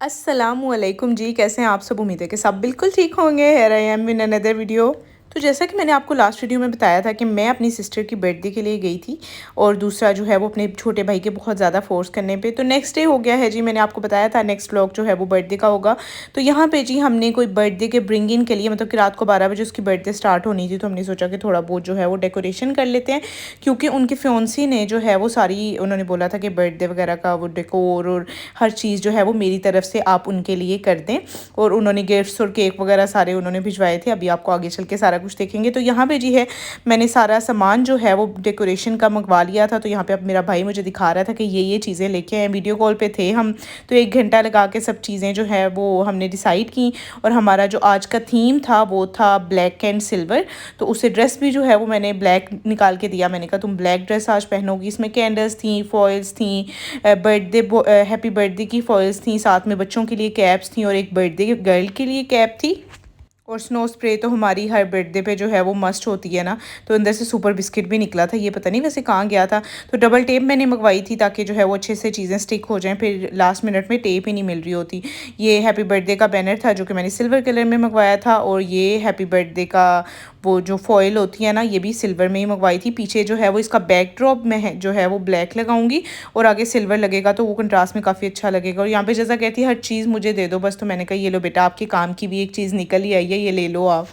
अस्सलामुअलैकुम जी, कैसे हैं आप सब। उम्मीद है कि सब बिल्कुल ठीक होंगे। Here I am in another video. तो जैसा कि मैंने आपको लास्ट वीडियो में बताया था कि मैं अपनी सिस्टर की बर्थडे के लिए गई थी और दूसरा जो है वो अपने छोटे भाई के बहुत ज़्यादा फोर्स करने पे, तो नेक्स्ट डे हो गया है जी। मैंने आपको बताया था नेक्स्ट व्लॉग जो है वो बर्थडे का होगा। तो यहाँ पे जी हमने कोई बर्थडे के ब्रिंग इन के लिए, मतलब कि रात को 12 बजे उसकी बर्थडे स्टार्ट होनी थी, तो हमने सोचा कि थोड़ा बहुत जो है वो डेकोरेशन कर लेते हैं, क्योंकि उनके फियोंसी ने जो है वो सारी, उन्होंने बोला था कि बर्थडे वगैरह का वो डेकोर और हर चीज़ जो है वो मेरी तरफ से आप उनके लिए कर दें। और उन्होंने गिफ्ट्स और केक वगैरह सारे उन्होंने भिजवाए थे। अभी आपको आगे चल के सारा कुछ देखेंगे। तो यहाँ पे जी है मैंने सारा सामान जो है वो डेकोरेशन का मंगवा लिया था। तो यहाँ पे अब मेरा भाई मुझे दिखा रहा था कि ये चीज़ें लेके आए। वीडियो कॉल पे थे हम, तो 1 घंटा लगा के सब चीज़ें जो है वो हमने डिसाइड की। और हमारा जो आज का थीम था वो था ब्लैक एंड सिल्वर। तो उसे ड्रेस भी जो है वो मैंने ब्लैक निकाल के दिया। मैंने कहा तुम ब्लैक ड्रेस आज पहनोगी। इसमें कैंडल्स थी, फॉइल्स थी, बर्थडे हैप्पी बर्थडे की फॉइल्स थी, साथ में बच्चों के लिए कैप्स थी और एक बर्थडे गर्ल के लिए कैप थी। और स्नो स्प्रे तो हमारी हर बर्थडे पे जो है वो मस्ट होती है ना। तो अंदर से सुपर बिस्किट भी निकला था, ये पता नहीं वैसे कहाँ गया था। तो डबल टेप मैंने मंगवाई थी ताकि जो है वो अच्छे से चीज़ें स्टिक हो जाएं, फिर लास्ट मिनट में टेप ही नहीं मिल रही होती। ये हैप्पी बर्थडे का बैनर था जो कि मैंने सिल्वर कलर में मंगवाया था। और ये हैप्पी बर्थडे का वो जो फॉइल होती है ना, ये भी सिल्वर में ही मंगवाई थी। पीछे जो है वो इसका बैकड्रॉप में है जो है वो ब्लैक लगाऊंगी और आगे सिल्वर लगेगा, तो वो कंट्रास्ट में काफ़ी अच्छा लगेगा। और यहाँ पे जैसा कहती है हर चीज़ मुझे दे दो बस, तो मैंने कहा ये लो बेटा, आपके काम की भी एक चीज़ निकल ही आई है, ये ले लो आप।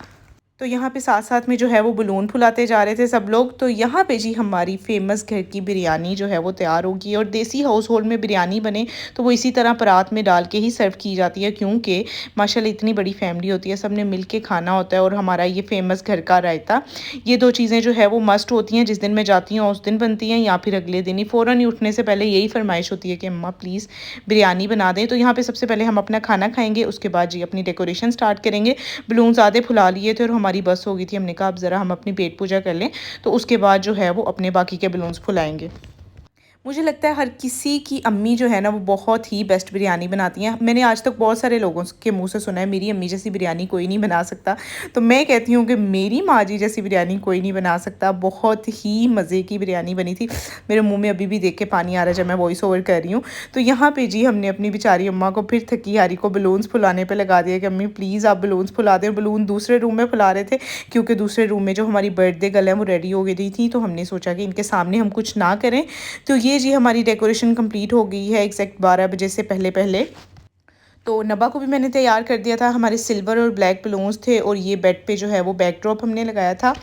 तो यहाँ पे साथ साथ में जो है वो बलून फुलाते जा रहे थे सब लोग। तो यहाँ पे जी हमारी फेमस घर की बिरयानी जो है वो तैयार होगी। और देसी हाउस होल्ड में बिरयानी बने तो वो इसी तरह परात में डाल के ही सर्व की जाती है, क्योंकि माशाल्लाह इतनी बड़ी फैमिली होती है, सब ने मिल के खाना होता है। और हमारा ये फेमस घर का रायता, ये दो चीज़ें जो है वो मस्ट होती हैं। जिस दिन मैं जाती हूँ उस दिन बनती हैं, या फिर अगले दिन ही फ़ौरन ही उठने से पहले यही फरमाइश होती है कि अम्मा प्लीज़ बिरयानी बना दें। तो यहाँ पे सबसे पहले हम अपना खाना खाएंगे, उसके बाद जी अपनी डेकोरेशन स्टार्ट करेंगे। बलून्स आधे फुला लिए थे और हमारी बस हो गई थी। हमने कहा अब ज़रा हम अपनी पेट पूजा कर लें, तो उसके बाद जो है वो अपने बाकी के बलून्स फुलाएंगे। मुझे लगता है हर किसी की अम्मी जो है ना वो बहुत ही बेस्ट बिरयानी बनाती हैं। मैंने आज तक बहुत सारे लोगों के मुंह से सुना है मेरी अम्मी जैसी बिरयानी कोई नहीं बना सकता। तो मैं कहती हूँ कि मेरी माँ जी जैसी बिरयानी कोई नहीं बना सकता। बहुत ही मज़े की बिरयानी बनी थी। मेरे मुंह में अभी भी देख के पानी आ रहा है जब मैं वॉइस ओवर कर रही हूँ। तो यहाँ पे जी हमने अपनी बेचारी अम्मा को फिर थकी हारी को बलून्स फुलाने पर लगा दिया कि अम्मी प्लीज़ आप बलून्स फुला दें। बलून दूसरे रूम में फुला रहे थे, क्योंकि दूसरे रूम में जो हमारी बर्थडे गर्ल है वो रेडी हो गई थी। तो हमने सोचा कि इनके सामने हम कुछ ना करें। तो ये जी हमारी डेकोरेशन कंप्लीट हो गई है एग्जैक्ट 12 बजे से पहले पहले। तो नब्बा को भी मैंने तैयार कर दिया था। हमारे सिल्वर और ब्लैक बलून्स थे और ये बेड पे जो है वो बैकड्रॉप हमने लगाया था।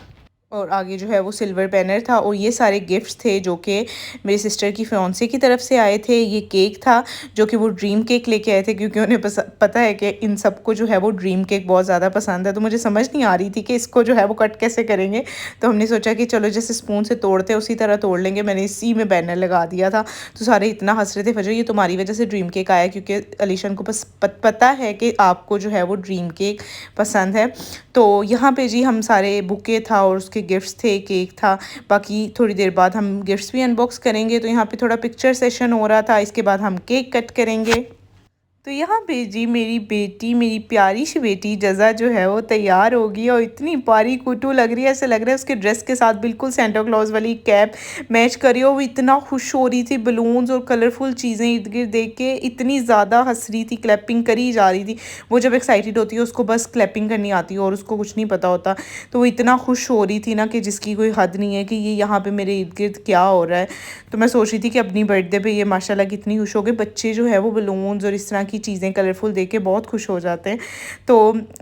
और आगे जो है वो सिल्वर बैनर था। और ये सारे गिफ्ट्स थे जो कि मेरी सिस्टर की फियांसे की तरफ से आए थे। ये केक था जो कि वो ड्रीम केक लेके आए थे, क्योंकि उन्हें पता है कि इन सबको जो है वो ड्रीम केक बहुत ज़्यादा पसंद है। तो मुझे समझ नहीं आ रही थी कि इसको जो है वो कट कैसे करेंगे। तो हमने सोचा कि चलो जैसे स्पून से तोड़ते हैं उसी तरह तोड़ लेंगे। मैंने इसी में बैनर लगा दिया था। तो सारे इतना हंस रहे थे, फजर ये तुम्हारी वजह से ड्रीम केक आया, क्योंकि अलीशन को पता है कि आपको जो है वो ड्रीम केक पसंद है। तो यहाँ पे जी हम सारे बुके था और उसके गिफ्ट्स थे, केक था। बाकी थोड़ी देर बाद हम गिफ्ट्स भी अनबॉक्स करेंगे। तो यहाँ पे थोड़ा पिक्चर सेशन हो रहा था, इसके बाद हम केक कट करेंगे। तो यहाँ पे जी मेरी बेटी, मेरी प्यारी सी बेटी जज़ा जो है वो तैयार होगी और इतनी प्यारी कुटू लग रही है। ऐसे लग रहा है उसके ड्रेस के साथ बिल्कुल सेंटा क्लॉज वाली कैप मैच करी हो। वो इतना खुश हो रही थी, बलून्स और कलरफुल चीज़ें इर्द गिर्द देख के इतनी ज़्यादा हंस रही थी, क्लैपिंग करी जा रही थी। वो जब एक्साइटेड होती है उसको बस क्लैपिंग करनी आती है और उसको कुछ नहीं पता होता। तो वो इतना खुश हो रही थी ना कि जिसकी कोई हद नहीं है कि ये यहाँ पर मेरे इर्द गिर्द क्या हो रहा है। तो मैं सोच रही थी कि अपनी बर्थडे पर ये माशाल्लाह कितनी खुश हो गए। बच्चे जो है वो बलून्स और इस तरह की चीज़ें कलरफुल देख के बहुत खुश हो जाते हैं। तो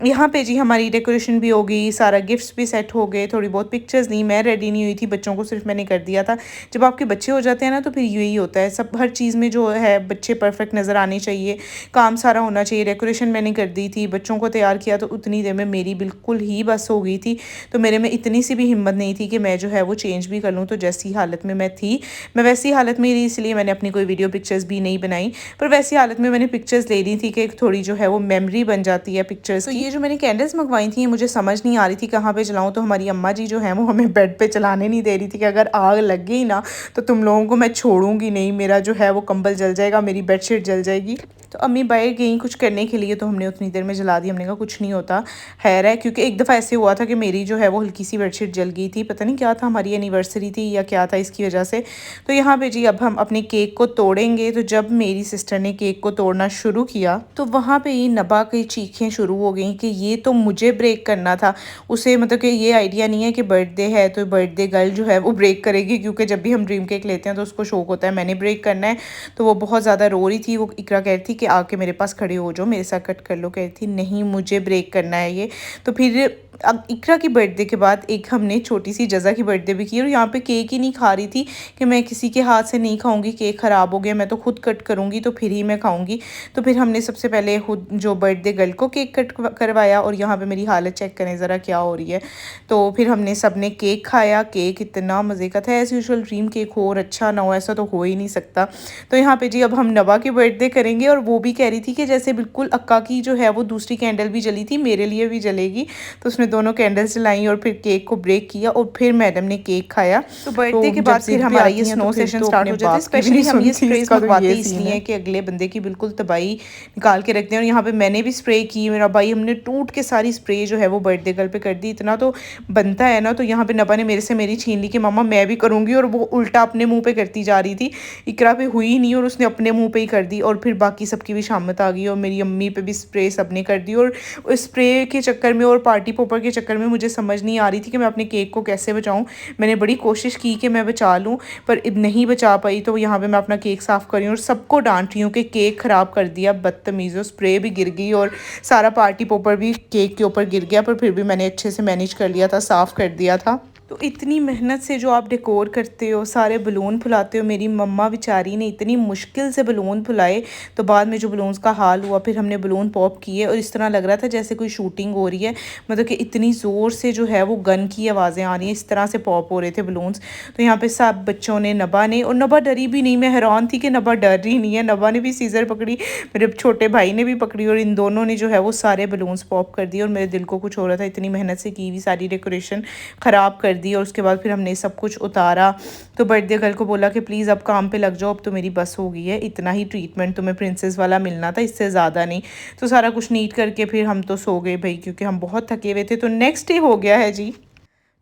यहाँ पे जी हमारी डेकोरेशन भी हो गई, सारा गिफ्ट्स भी सेट हो गए, थोड़ी बहुत पिक्चर्स ली। मैं रेडी नहीं हुई थी, बच्चों को सिर्फ मैंने कर दिया था। जब आपके बच्चे हो जाते हैं ना तो फिर यही होता है, सब हर चीज़ में जो है बच्चे परफेक्ट नज़र आने चाहिए, काम सारा होना चाहिए। डेकोरेशन मैंने कर दी थी, बच्चों को तैयार किया, तो उतनी देर में मेरी बिल्कुल ही बस हो गई थी। तो मेरे में इतनी सी भी हिम्मत नहीं थी कि मैं जो है वो चेंज भी कर लूँ। तो जैसी हालत में मैं थी, मैं वैसी हालत में रही, इसलिए मैंने अपनी कोई वीडियो पिक्चर्स भी नहीं बनाई। पर वैसी हालत में मैंने पिक्चर्स ले ली थी कि थोड़ी जो है वो मेमोरी बन जाती है पिक्चर्स। तो ये जो मैंने कैंडल्स मंगवाई थी मुझे समझ नहीं आ रही थी कहाँ पे जलाऊं। तो हमारी अम्मा जी जो है वो हमें बेड पे चलाने नहीं दे रही थी कि अगर आग लग गई ना तो तुम लोगों को मैं छोड़ूंगी नहीं, मेरा जो है वो कंबल जल जाएगा, मेरी बेडशीट जल जाएगी। तो अम्मी बाहर गई कुछ करने के लिए, तो हमने उतनी देर में जला दी। हमने कहा कुछ नहीं होता, खैर है, क्योंकि एक दफ़ा ऐसे हुआ था कि मेरी जो है वो हल्की सी बेडशीट जल गई थी, पता नहीं क्या था, हमारी एनिवर्सरी थी या क्या था इसकी वजह से। तो यहाँ पे जी अब हम अपने केक को तोड़ेंगे। तो जब मेरी सिस्टर ने केक को तोड़ना शुरू किया तो वहाँ पे ही नबा की चीखें शुरू हो गई कि ये तो मुझे ब्रेक करना था। उसे मतलब कि ये आइडिया नहीं है कि बर्थडे है तो बर्थडे गर्ल जो है वो ब्रेक करेगी, क्योंकि जब भी हम ड्रीम केक लेते हैं तो उसको शौक होता है मैंने ब्रेक करना है। तो वो बहुत ज़्यादा रो रही थी। वो इकरा कह रही थी कि आके मेरे पास खड़े हो जाओ, मेरे साथ कट कर लो। कह रही थी नहीं मुझे ब्रेक करना है ये। तो फिर अब इकरा की बर्थडे के बाद एक हमने छोटी सी जज़ा की बर्थडे भी की, और यहाँ पे केक ही नहीं खा रही थी कि मैं किसी के हाथ से नहीं खाऊंगी, केक ख़राब हो गया, मैं तो खुद कट करूँगी तो फिर ही मैं खाऊंगी। तो फिर हमने सबसे पहले खुद जो बर्थडे गर्ल को केक कट करवाया, और यहाँ पे मेरी हालत चेक करें ज़रा क्या हो रही है। तो फिर हमने सब ने केक खाया। केक इतना मज़े का था, एज़ यूजुअल ड्रीम केक हो और अच्छा ना हो ऐसा तो हो ही नहीं सकता। तो यहाँ पे जी अब हम नबा की बर्थडे करेंगे, और वो भी कह रही थी कि जैसे बिल्कुल अक्का की जो है वो दूसरी कैंडल भी जली थी, मेरे लिए भी जलेगी। तो उसने दोनों कैंडल्स जलाई और फिर केक को ब्रेक किया, और फिर मैडम ने केक खाया। तो बर्थडे के बाद फिर हमारा ये स्नो सेशन स्टार्ट हो जाता है। स्पेशली हम ये स्प्रेज मंगवाते इसलिए कि अगले बंदे की बिल्कुल तबाही निकाल के रखते हैं। और यहाँ पे मैंने भी स्प्रे की, मेरा भाई, हमने टूट के सारी स्प्रे जो है वो बर्थडे गर्ल पे कर दी। इतना तो बनता है ना। तो यहाँ पे नबा ने मेरे से मेरी छीन ली कि मामा मैं भी करूँगी, और वो उल्टा अपने मुँह पे करती जा रही थी। इकरा पे हुई ही नहीं और उसने अपने मुँह पे ही कर दी, और फिर बाकी सबकी भी शामत आ गई, और मेरी अम्मी पे भी स्प्रे सबने कर दी। और स्प्रे के चक्कर में और पार्टी पोपर के चक्कर में मुझे समझ नहीं आ रही थी कि मैं अपने केक को कैसे बचाऊं। मैंने बड़ी कोशिश की कि मैं बचा लूं, पर नहीं बचा पाई। तो यहाँ पे मैं अपना केक साफ़ कर रही हूँ और सबको डांट रही हूँ कि केक ख़राब कर दिया, बदतमीज़ो, स्प्रे भी गिर गई और सारा पार्टी पोपर भी केक के ऊपर गिर गया। पर फिर भी मैंने अच्छे से मैनेज कर लिया था, साफ़ कर दिया था। तो इतनी मेहनत से जो आप डेकोर करते हो, सारे बलून फुलाते हो, मेरी मम्मा बेचारी ने इतनी मुश्किल से बलून फुलाए। तो बाद में जो बलून्स का हाल हुआ, फिर हमने बलून पॉप किए और इस तरह लग रहा था जैसे कोई शूटिंग हो रही है। मतलब कि इतनी ज़ोर से जो है वो गन की आवाज़ें आ रही हैं, इस तरह से पॉप हो रहे थे बलून्स। तो यहाँ पे सब बच्चों ने, नबा ने, और नबा डरी भी नहीं। मैं हैरान थी कि नबा डर रही नहीं है। नबा ने भी सीज़र पकड़ी, मेरे छोटे भाई ने भी पकड़ी, और इन दोनों ने जो है वो सारे बलून्स पॉप कर दिए। और मेरे दिल को कुछ हो रहा था, इतनी मेहनत से की हुई सारी डेकोरेशन ख़राब कर दी। और उसके बाद फिर हमने सब कुछ उतारा। तो बर्थडे गर्ल को बोला कि प्लीज़ अब काम पे लग जाओ, अब तो मेरी बस हो गई है, इतना ही ट्रीटमेंट तुम्हें प्रिंसेस वाला मिलना था, इससे ज़्यादा नहीं। तो सारा कुछ नीट करके फिर हम तो सो गए भाई, क्योंकि हम बहुत थके हुए थे। तो नेक्स्ट डे हो गया है जी।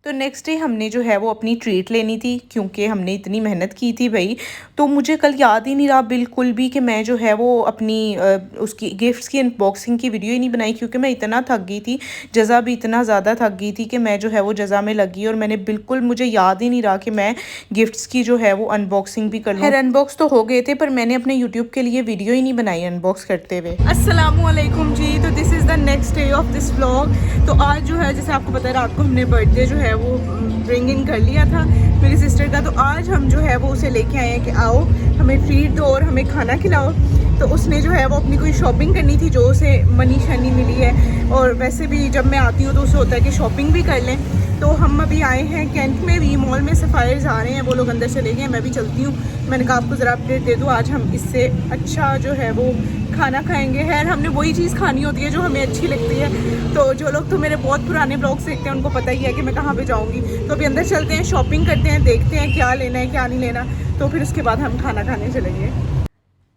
तो नेक्स्ट डे हमने जो है वो अपनी ट्रीट लेनी थी, क्योंकि हमने इतनी मेहनत की थी भाई। तो मुझे कल याद ही नहीं रहा बिल्कुल भी कि मैं जो है वो अपनी उसकी गिफ्ट्स की अनबॉक्सिंग की वीडियो ही नहीं बनाई, क्योंकि मैं इतना थक गई थी। जज़ा भी इतना ज़्यादा थक गई थी कि मैं जो है वो जज़ा में लगी, और मैंने बिल्कुल, मुझे याद ही नहीं रहा कि मैं गिफ्ट्स की जो है वो अनबॉक्सिंग भी कर लूँ। खैर अनबॉक्स तो हो गए थे, पर मैंने अपने यूट्यूब के लिए वीडियो ही नहीं बनाई अनबॉक्स करते हुए। अस्सलामुअलैकुम जी। तो this is the next day of this vlog. तो आज जो है, जैसे आपको पता है, रात को हमने बर्थडे जो है वो रिंग इन कर लिया था मेरी सिस्टर का। तो आज हम जो है वो उसे लेके आए हैं कि आओ हमें ट्रीट दो और हमें खाना खिलाओ। तो उसने जो है वो अपनी कोई शॉपिंग करनी थी जो उसे मनी शनी मिली है, और वैसे भी जब मैं आती हूँ तो उसे होता है कि शॉपिंग भी कर लें। तो हम अभी आए हैं कैंट में वी मॉल में, सफ़ायर्स आ रहे हैं, वो लोग अंदर चले गए, मैं भी चलती हूँ। मैंने कहा आपको ज़रा अपडेट दे दूँ, आज हम इससे अच्छा जो है वो खाना खाएंगे। खैर हमने वही चीज़ खानी होती है जो हमें अच्छी लगती है। तो जो लोग तो मेरे बहुत पुराने ब्लॉग्स देखते हैं उनको पता ही है कि मैं कहाँ पे जाऊँगी। तो अभी अंदर चलते हैं, शॉपिंग करते हैं, देखते हैं क्या लेना है क्या नहीं लेना, तो फिर उसके बाद हम खाना खाने चलेंगे।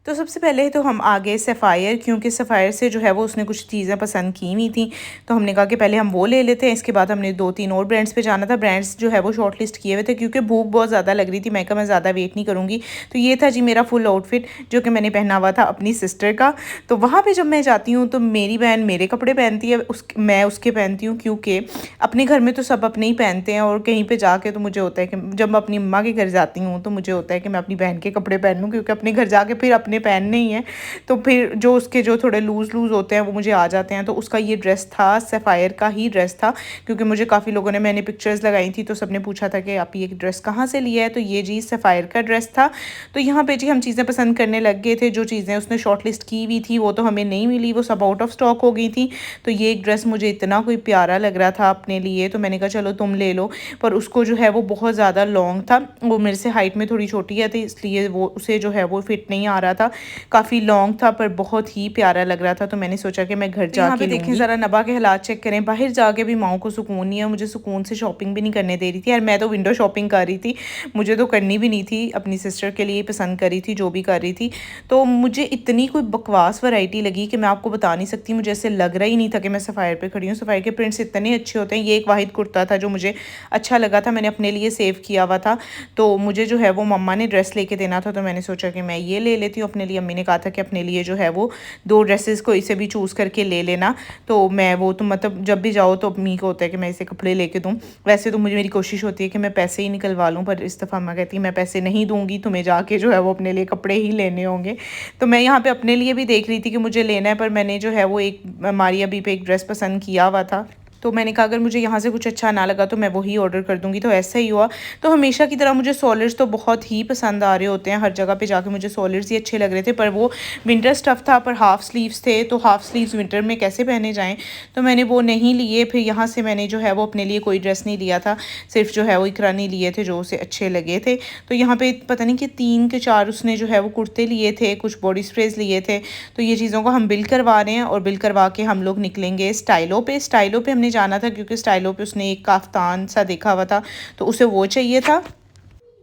तो सबसे पहले तो हम आ गए सफ़ायर, क्योंकि सफ़ायर से जो है वो उसने कुछ चीज़ें पसंद की हुई थी। तो हमने कहा कि पहले हम वो ले लेते हैं, इसके बाद हमने 2-3 और ब्रांड्स पे जाना था। ब्रांड्स जो है वो शॉर्ट लिस्ट किए हुए थे, क्योंकि भूख बहुत ज़्यादा लग रही थी। मैं कहा मैं ज़्यादा वेट नहीं करूँगी। तो ये था जी मेरा फुल आउटफिट, जो कि मैंने पहना हुआ था अपनी सिस्टर का। तो वहाँ पर जब मैं जाती हूँ तो मेरी बहन मेरे कपड़े पहनती है, मैं उसके पहनती हूँ, क्योंकि अपने घर में तो सब अपने ही पहनते हैं, और कहीं पर जाके तो मुझे होता है कि जब मैं अपनी अम्मा के घर जाती हूँ तो मुझे होता है कि मैं अपनी बहन के कपड़े पहन लूँ, क्योंकि अपने घर जाके फिर अपने पहनने ही हैं। तो फिर जो उसके जो थोड़े लूज़ होते हैं वो मुझे आ जाते हैं। तो उसका ये ड्रेस था, सफ़ायर का ही ड्रेस था, क्योंकि मुझे काफ़ी लोगों ने, मैंने पिक्चर्स लगाई थी तो सबने पूछा था कि आप ये ड्रेस कहाँ से लिया है। तो ये जी सफ़ायर का ड्रेस था। तो यहाँ पे जी हम चीज़ें पसंद करने लग गए थे। जो चीज़ें उसने शॉर्ट लिस्ट की हुई थी वो तो हमें नहीं मिली, वो सब आउट ऑफ स्टॉक हो गई थी। तो ये एक ड्रेस मुझे इतना कोई प्यारा लग रहा था अपने लिए, तो मैंने कहा चलो तुम ले लो। पर उसको जो है वो बहुत ज़्यादा लॉन्ग था, वो मेरे से हाइट में थोड़ी छोटी है, तो इसलिए वो उसे जो है वो फिट नहीं आ रहा था। था, काफ़ी लॉन्ग था पर बहुत ही प्यारा लग रहा था। तो मैंने सोचा कि मैं घर जाके देखें ज़रा नबा के हालात चेक करें। बाहर जाके भी माओ को सुकून नहीं है, मुझे सुकून से शॉपिंग भी नहीं करने दे रही थी। यार मैं तो विंडो शॉपिंग कर रही थी, मुझे तो करनी भी नहीं थी, अपनी सिस्टर के लिए पसंद कर रही थी जो भी कर रही थी। तो मुझे इतनी कोई बकवास वैरायटी लगी कि मैं आपको बता नहीं सकती। मुझे ऐसे लग रहा ही नहीं था कि मैं सफ़ायर पे खड़ी हूँ। सफ़ायर के प्रिंट्स इतने अच्छे होते हैं। ये एक वाहिद कुर्ता था जो मुझे अच्छा लगा था, मैंने अपने लिए सेव किया हुआ था। तो मुझे जो है वो मम्मा ने ड्रेस लेके देना था, तो मैंने सोचा कि मैं ये ले लेती हूँ अपने लिए। अम्मी ने कहा था कि अपने लिए जो है वो 2 ड्रेसेस को इसे भी चूज़ करके ले लेना। तो मैं वो तो मतलब जब भी जाओ तो अम्मी को होता है कि मैं इसे कपड़े लेके दूँ। वैसे तो मुझे मेरी कोशिश होती है कि मैं पैसे ही निकलवा लूँ, पर इस दफ़ा अम्मा कहती है मैं पैसे नहीं दूँगी, तुम्हें जाके जो है वो अपने लिए कपड़े ही लेने होंगे। तो मैं यहाँ पे अपने लिए भी देख रही थी कि मुझे लेना है, पर मैंने जो है वो एक मारिया बी पे एक ड्रेस पसंद किया हुआ था। तो मैंने कहा अगर मुझे यहाँ से कुछ अच्छा ना लगा तो मैं वही ऑर्डर कर दूँगी। तो ऐसा ही हुआ। तो हमेशा की तरह मुझे सॉलिड्स तो बहुत ही पसंद आ रहे होते हैं, हर जगह पे जाके मुझे सॉलिड्स ही अच्छे लग रहे थे, पर वो विंटर स्टफ़ था, पर हाफ़ स्लीव्स थे, तो हाफ़ स्लीव्स विंटर में कैसे पहने जाएँ, तो मैंने वो नहीं लिए। फिर यहाँ से मैंने जो है वो अपने लिए कोई ड्रेस नहीं लिया था, सिर्फ जो है वो इकरानी लिए थे जो उसे अच्छे लगे थे। तो यहाँ पे पता नहीं कि 3 के 4 उसने जो है वो कुर्ते लिए थे, कुछ बॉडी स्प्रेज लिए थे। तो ये चीज़ों को हम बिल करवा रहे हैं और बिल करवा के हम लोग निकलेंगे स्टाइलो पे। स्टाइलो पे हमने जाना था क्योंकि स्टाइलो पे उसने एक काफ्तान सा देखा हुआ था, तो उसे वो चाहिए था।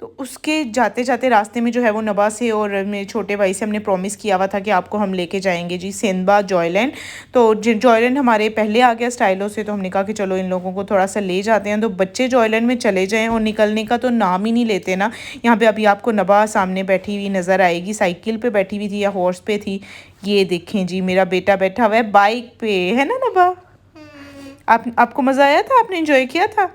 तो उसके जाते जाते रास्ते में जो है वो नबा से और मेरे छोटे भाई से हमने प्रॉमिस किया हुआ था कि आपको हम लेके जाएंगे जी सिंदबा जॉयलैंड। तो जॉयलैंड हमारे पहले आ गया स्टाइलो से, तो हमने कहा कि चलो इन लोगों को थोड़ा सा ले जाते हैं। तो बच्चे जॉयलैंड में चले जाएं और निकलने का तो नाम ही नहीं लेते ना। यहाँ पे अभी आपको नबा सामने बैठी हुई नज़र आएगी, साइकिल पे बैठी हुई थी या हॉर्स पे थी। ये देखें जी मेरा बेटा बैठा हुआ है बाइक पे, है ना नबा? आपको मज़ा आया था, आपने इंजॉय किया था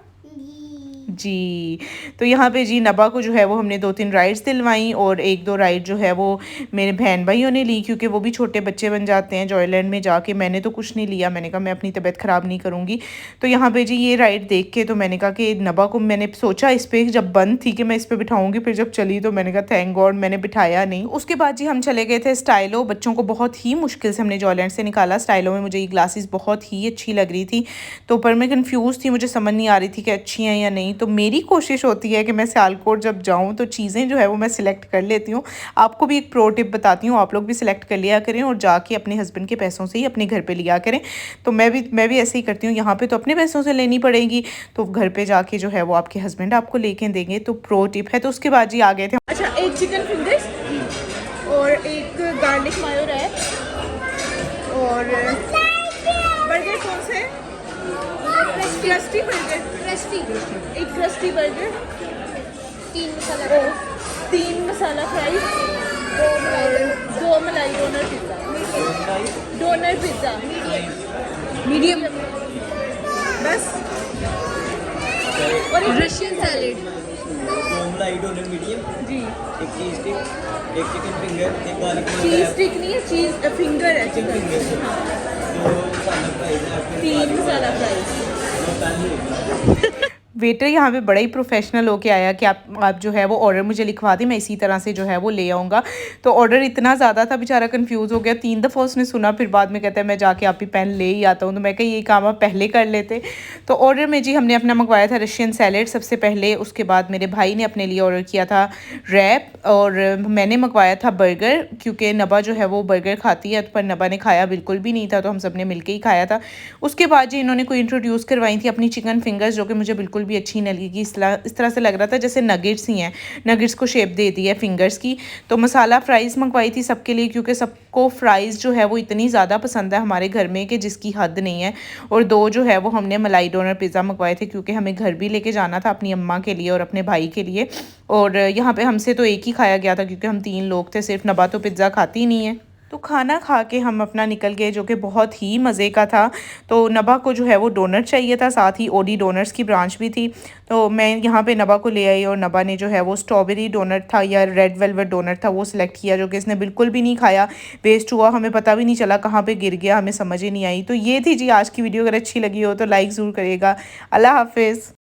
जी। तो यहाँ पे जी नबा को जो है वो हमने 2-3 राइड्स दिलवाई और 1-2 राइड जो है वो मेरे बहन भाइयों ने ली, क्योंकि वो भी छोटे बच्चे बन जाते हैं जॉयलैंड में जाके। मैंने तो कुछ नहीं लिया, मैंने कहा मैं अपनी तबीयत ख़राब नहीं करूँगी। तो यहाँ पे जी ये राइड देख के तो मैंने कहा कि नबा को मैंने सोचा इस पर जब बंद थी कि मैं इस पर बिठाऊँगी, फिर जब चली तो मैंने कहा थैंक गॉड मैंने बिठाया नहीं। उसके बाद जी हम चले गए थे स्टाइलो। बच्चों को बहुत ही मुश्किल से हमने जॉयलैंड से निकाला। स्टाइलो में मुझे ये ग्लासेस बहुत ही अच्छी लग रही थी, तो पर मैं कन्फ्यूज़ थी, मुझे समझ नहीं आ रही थी कि अच्छी हैं या नहीं। तो मेरी कोशिश होती है कि मैं सियालकोट जब जाऊं तो चीज़ें जो है वो मैं सिलेक्ट कर लेती हूँ। आपको भी एक प्रो टिप बताती हूँ, आप लोग भी सिलेक्ट कर लिया करें और जाके अपने हस्बैंड के पैसों से ही अपने घर पे लिया करें। तो मैं भी ऐसे ही करती हूँ। यहाँ पे तो अपने पैसों से लेनी पड़ेगी, तो घर पे जाके जो है वो आपके हस्बैंड आपको लेके देंगे। तो प्रो टिप है। तो उसके बाद जी आ गए थे। अच्छा, एक चिकन फिंगर्स और एक गार्लिक मायो रैप और बर्गर कौन से? क्रस्टी बर्गर, एक क्रस्टी बर्गर, 3 मसाला फ्राइज, 2 मलाई डोनर पिज़्ज़ा मीडियम बस, और एक रशियन सैलेड, 2 मलाई डोनर मीडियम जी, एक चीज स्टिक, एक चिकन फिंगर, एक गार्लिक चीज़ स्टिक नहीं है, चीज़ फिंगर है, चिकन फिंगर, 2 मसाला फ्राइज है, 3 मसाला फ्राइज। 2 पैन। वेटर यहाँ पे बड़ा ही प्रोफेशनल होके आया कि आप जो है वो ऑर्डर मुझे लिखवा दी, मैं इसी तरह से जो है वो ले आऊँगा। तो ऑर्डर इतना ज़्यादा था, बेचारा कंफ्यूज हो गया। 3 दफ़ा उसने सुना, फिर बाद में कहता है मैं जाके आप ही पेन ले ही आता हूँ। तो मैं कही ये काम आप पहले कर लेते। तो ऑर्डर में जी हमने अपना मंगवाया था रशियन सैलेड सबसे पहले। उसके बाद मेरे भाई ने अपने लिए ऑर्डर किया था रैप और मैंने मंगवाया था बर्गर, क्योंकि नबा जो है वो बर्गर खाती है, पर नबा ने खाया बिल्कुल भी नहीं था, तो हम सब ने मिल के ही खाया था। उसके बाद जी इन्होंने कोई इंट्रोड्यूस करवाई थी अपनी चिकन फिंगर्स, जो कि मुझे बिल्कुल भी अच्छी नहीं लगी। इस तरह से लग रहा था जैसे नगेट्स ही हैं, नगेट्स को शेप दे दी है फिंगर्स की। तो मसाला फ्राइज़ मंगवाई थी सबके लिए, क्योंकि सबको फ्राइज़ जो है वो इतनी ज़्यादा पसंद है हमारे घर में कि जिसकी हद नहीं है। और 2 जो है वो हमने मलाई डोनर पिज़्ज़ा मंगवाए थे, क्योंकि हमें घर भी लेके जाना था अपनी अम्मा के लिए और अपने भाई के लिए। और यहाँ पे हमसे तो एक ही खाया गया था, क्योंकि हम 3 लोग थे, सिर्फ नबा तो पिज़्ज़ा खाती नहीं है। तो खाना खा के हम अपना निकल गए, जो कि बहुत ही मज़े का था। तो नबा को जो है वो डोनट चाहिए था, साथ ही ओडी डोनट्स की ब्रांच भी थी। तो मैं यहाँ पे नबा को ले आई और नबा ने जो है वो स्ट्रॉबेरी डोनट था या रेड वेलवेट डोनट था वो सिलेक्ट किया, जो कि इसने बिल्कुल भी नहीं खाया, वेस्ट हुआ, हमें पता भी नहीं चला कहाँ पे गिर गया, हमें समझ ही नहीं आई। तो ये थी जी आज की वीडियो। अगर अच्छी लगी हो तो लाइक ज़रूर करिएगा। अल्लाह हाफिज़।